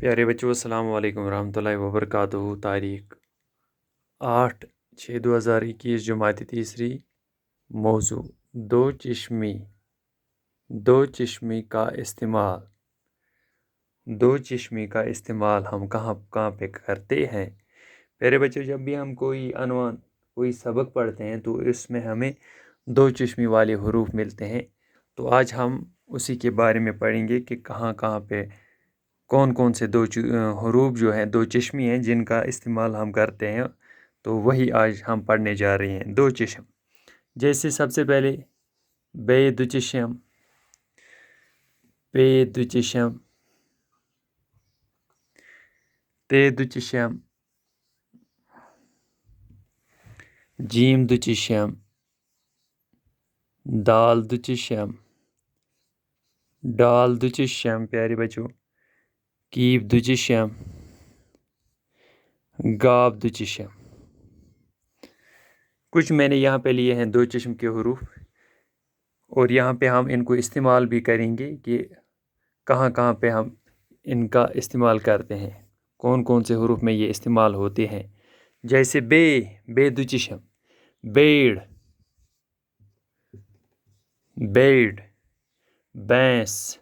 پیارے بچوں السلام علیکم ورحمۃ اللہ وبرکاتہ۔ تاریخ 8/6/2021 جماعت تیسری۔ موضوع دو چشمی کا استعمال۔ دو چشمی کا استعمال ہم کہاں کہاں پہ کرتے ہیں؟ پیارے بچوں، جب بھی ہم کوئی سبق پڑھتے ہیں تو اس میں ہمیں دو چشمی والے حروف ملتے ہیں۔ تو آج ہم اسی کے بارے میں پڑھیں گے کہ کہاں کہاں پہ کون کون سے دو حروف جو ہیں دو چشمی ہیں جن کا استعمال ہم کرتے ہیں، تو وہی آج ہم پڑھنے جا رہے ہیں۔ دو چشم، جیسے سب سے پہلے بے دو چشم، پے دو چشم، تے دو چشم، جیم دو چشم، دال دو چشم، ڈال دو چشم پیارے بچوں، کیب دو چشم، گاب دو چشم۔ کچھ میں نے یہاں پہ لیے ہیں دو چشم کے حروف، اور یہاں پہ ہم ان کو استعمال بھی کریں گے کہ کہاں کہاں پہ ہم ان کا استعمال کرتے ہیں، کون کون سے حروف میں یہ استعمال ہوتے ہیں۔ جیسے بے دو چشم، بیڑ، بیڑ، بھینس،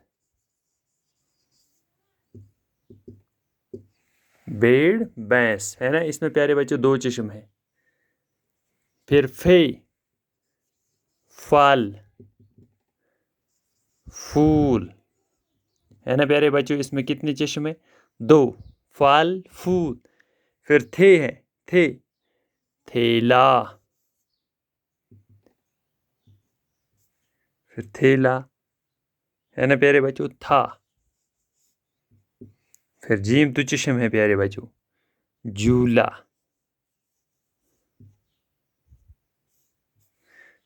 بیڑ بھینس، ہے نا؟ اس میں پیارے بچوں دو چشم ہیں۔ پھر پھل، پھول، ہے نا پیارے بچوں؟ اس میں کتنے چشم ہیں؟ دو، پھل پھول۔ پھر ہے تھیلا، پھر تھیلا، ہے نا پیارے بچوں؟ تھا۔ پھر جیم دو چشم ہے پیارے بچوں، جھولا،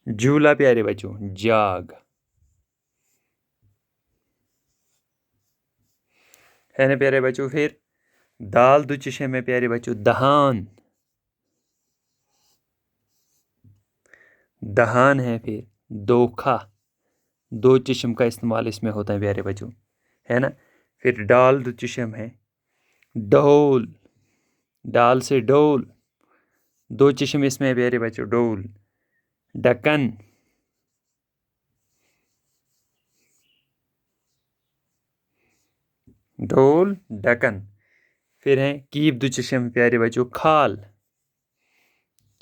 جھولا پیارے بچوں، جاگ، ہے نا پیارے بچوں؟ پھر دال دو چشم ہے پیارے بچوں، دہان، دہان ہے۔ پھر دوکھا، دو چشم کا استعمال اس میں ہوتا ہے پیارے بچوں، ہے نا؟ پھر ڈال دو چشم ہے، ڈول، ڈال سے ڈول، دو چشم اس میں ہے پیارے بچوں، ڈول، ڈکن، ڈول ڈکن۔ پھر ہیں کیب دو چشم پیارے بچوں، کھال،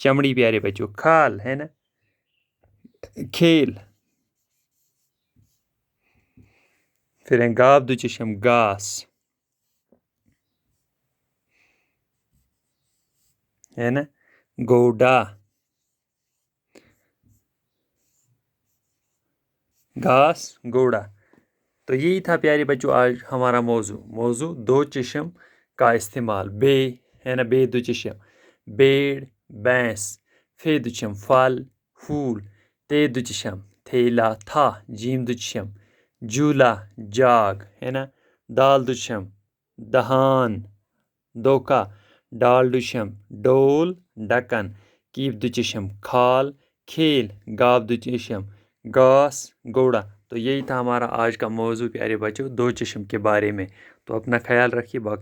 چمڑی پیارے بچوں، کھال، ہے نا؟ کھیل۔ پھر ہیں گاب دو چشم، گاس، ہے نا؟ گوڈا، گھاس، گوڑا۔ تو یہی تھا پیارے بچوں آج ہمارا موضوع دو چشم کا استعمال۔ ہے نا؟ بے دو چشم، بیڑ، بھینس، فے دو چشم، پھل پھول، تے دو چشم، تھیلا، تھا، جیم دو چشم، جھولا، جاگ، ہے نا؟ دال دو چشم، دہان، دوکھا، ڈال دو چشم، ڈول، ڈکن، کیب دو چشم، کھال، کھیل، گاب دو چشم، گھاس، گوڑا۔ تو یہی تھا ہمارا آج کا موضوع پیارے بچوں، دو چشم کے بارے میں۔ تو اپنا خیال رکھیے، باقی